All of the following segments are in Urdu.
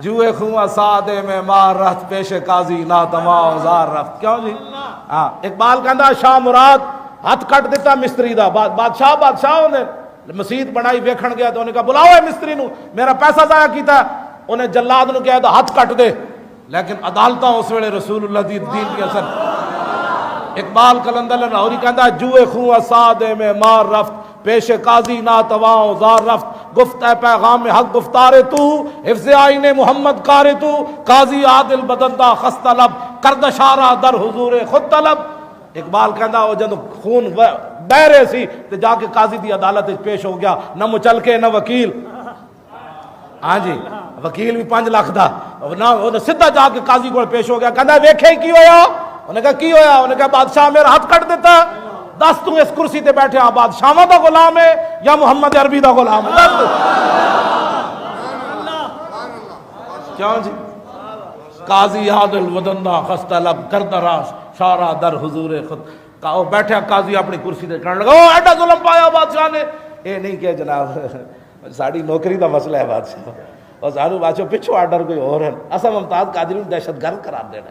جوئے خواہ سادے میں مار رہت پیش قاضی ناتما اوزار رفت. کیوں جی؟ ہاں اقبال کہندا شاہ مراد ہاتھ کٹ دیتا مستری دا. بادشاہ نے مسجد بنائی ویکھن گیا تو انہیں کہا بلاؤ اے مستری نو میرا پیسہ ضائع کیتا. انہیں جلاد نو کہا تھا ہاتھ کٹ دے, لیکن عدالتاں اس ویلے رسول اللہ دی دین کی اثر. اقبال قلندر لاہوری کہندا جوئے خواہ سادے میں مار رفت پیش قاضی ناتواں زار رفت. گفت اے پیغام حق گفتار تو حفظ آئین محمد کار تو قاضی عادل بدندہ خست طلب کرد شارہ در حضور خود طلب. اقبال کہندا وہ جدو خون بہ رہے سی تے جا کے قاضی دی عدالت پیش ہو گیا, نہ مچلکے نہ وکیل. ہاں جی وکیل بھی 5 لاکھ دا نہ سیدھا جا کے قاضی کو پیش ہو گیا. کہندا ویکھے کی ہویا؟ انہیں کہا کی ہویا؟ انہیں کہا بادشاہ میرا ہاتھ کٹ دیتا. دس تو اس کرسی تے بیٹھے ہاں بادشاہاں دا غلام ہے یا محمد عربی دا غلام ہے؟ کیوں جی؟ قاضی عادل ودندہ خست طلب کرد شارہ در حضور خود. وہ بیٹھا قاضی اپنی کرسی تے کہنے لگا ایڈا ظلم پایا بادشاہ نے. اے نہیں کہ جناب ساڑی نوکری دا مسئلہ ہے بادشاہ, اور سانو بادشاہ پچھو آرڈر کوئی اور ہے. اساں ممتاز قادری نوں دہشت گرد قرار دینا.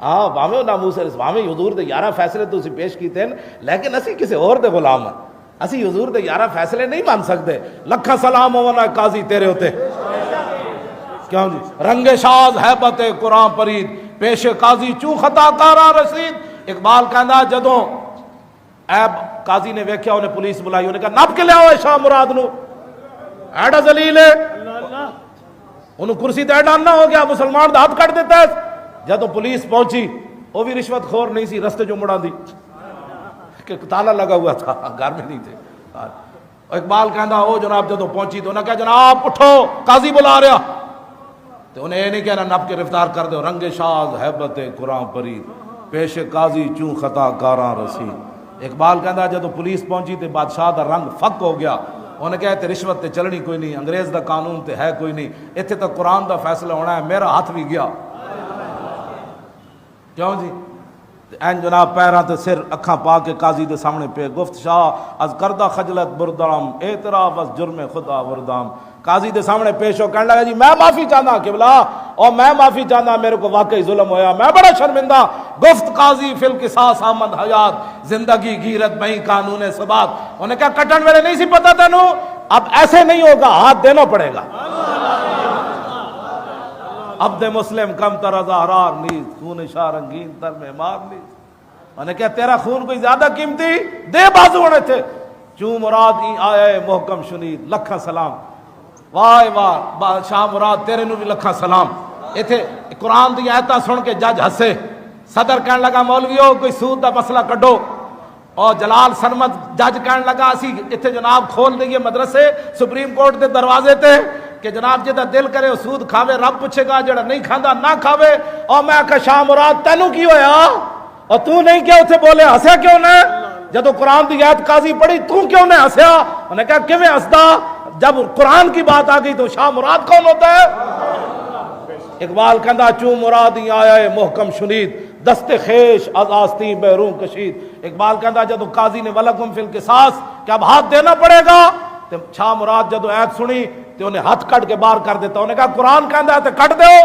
ہاں باویں ناموس باویں حضور دے 11 فیصلے تو اسی پیش کیتے ہیں, لیکن اسی کسی اور دے غلام ہیں. اسی حضور دے 11 فیصلے نہیں مان سکتے. لکھا سلام ہونا قاضی تیرے ہوتے. کیوں جی؟ رنگ شاز ہیبت قرآن پرید پیش قاضی چوں خطا کارا رسید. اقبال کہندا جدوں ایب قاضی نے ویکھیا انہیں پولیس بلائی, انہیں کہا نپ کے لے آؤ شاہ مراد نو, ایڈا ذلیل ہے. انہوں کرسی تے ایڈا نہ ہو گیا مسلمان دا ہاتھ کٹ دیتا ہے. جدو پولیس پہنچی وہ بھی رشوت خور نہیں سی, رستے جو مڑا دی کہ تالا لگا ہوا تھا, گھر میں نہیں تھے. اقبال کہندا او جناب جدو پہنچی تو انہوں نے کہا جناب اٹھو قاضی بلا رہا. تو انہیں یہ نہیں کہنا نپ کے گرفتار کر دو. رنگ شاز ہیبت قرآن پرید پیش قاضی چوں خطا کاراں رسید. اقبال کہندا جدو پولیس پہنچی تو بادشاہ دا رنگ فک ہو گیا. انہیں کہا تے رشوت تے چلنی کوئی نہیں, انگریز دا قانون تے ہے کوئی نہیں, اتنے تک قرآن دا فیصلہ ہونا ہے. میرا ہاتھ بھی گیا. کیوں جی؟ این جناب پیراں تے سر اکھاں پا کے قاضی دے سامنے پہ گفت شاہ از کردہ خجلت بردام اعتراف از جرم خدا وردام. قاضی دے سامنے پیش ہو کہنے لگا جی میں معافی چاہتا قبلہ, اور میں معافی چاہتا, میرے کو واقعی ظلم ہویا, میں بڑا شرمندہ. گفت قاضی فی القصاص آمد حیات زندگی گیرت بہی قانون ثبات. انہیں کہا کٹن میرے نہیں سی پتا تینوں, اب ایسے نہیں ہوگا, ہاتھ دینا پڑے گا. عبد مسلم کم تر ازہرار نیز خون شاہ رنگین تر میں مار نیز. انہیں کہا تیرا خون کوئی زیادہ قیمتی دے بازو ہونے تھے. چوں مراد ای آیا محکم شنید لکھا سلام. واہ واہ شاہ مراد تیرے نو بھی لکھا سلام. ایتھے قرآن دی آیتاں سن کے جج ہسے. صدر کہنے لگا مولویو کوئی سود دا مسئلہ کڈو. اور جلال سرمد جج کہنے لگا اسی ایتھے جناب کھول دئیے مدرسے سپریم کورٹ دے دروازے تے کہ جناب جدا دل کرے سود کھاوے رب پوچھے گا, جڑا نہیں کھاندا نہ کھاوے. اور میں کہ شاہ مراد تینوں کی ہویا اور تو نہیں کیا اتھے بولے ہسیا کیوں نے؟ جدو قرآن دی آیت قاضی پڑھی تو کیوں نے ہسیا؟ انہوں نے کہا کیویں ہسدا, جب قرآن کی بات آ گئی تو شاہ مراد کون ہوتا ہے؟ اقبال کہندا چوں مراد ہی آیا ہے محکم شنید دست خیش از آستین بیرون کشید. اقبال کہندا جدو قاضی نے ولکم فی القصاص کہ اب ہاتھ دینا پڑے گا, تو شاہ مراد جدو آیت سنی تو انہیں ہاتھ کٹ کے باہر کر دیتا. انہیں کہا قرآن کہندا ہے تو کٹ دیو.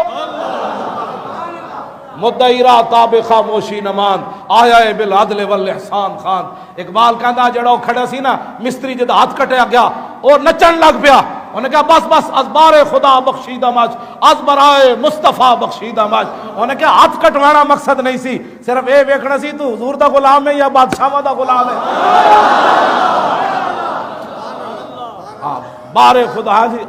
مدعی را تاب خاموشی نمان آیا ہے بالعدل والاحسان خان. اقبال کہندا جڑا کھڑا سی نا مستری جدا ہاتھ کٹیا گیا اور نچن لگ پیا. انہیں کہا بس بس از بار خدا بخشیدہ مجھ از برائے مصطفیٰ بخشیدہ مجھ. انہیں کہا ہاتھ کٹوانا مقصد نہیں سی, صرف اے ویکھنا سی تو حضور دا غلام ہے یا بادشاہ دا غلام ہے. بار خدا جی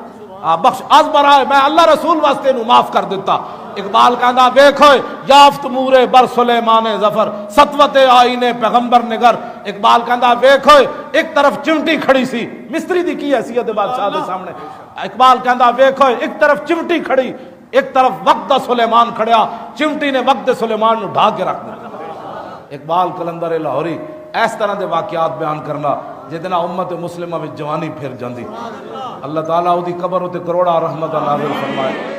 بخش از برائے میں اللہ رسول واسطے نو معاف کر دیتا. اقبال کہندا ویکھو یافت مورے بر سلیمان ظفر سطوت آئین پیغمبر نگر. اقبال کہندا ویکھو ایک طرف چمٹی کھڑی سی, مستری دی کی حیثیت بادشاہ دے سامنے. اقبال کہندا ویکھو ایک طرف چمٹی کھڑی, ایک طرف وقت سلیمان کھڑیا, چمٹی نے وقت سلیمان نو ڈھا کے رکھ دیا. اقبال قلندر لاہوری اس طرح دے واقعات بیان کرنا جتنا امت مسلمہ میں جوانی پھر جاندی. اللہ تعالیٰ دی قبر تے کروڑا رحمت نازل فرمائے.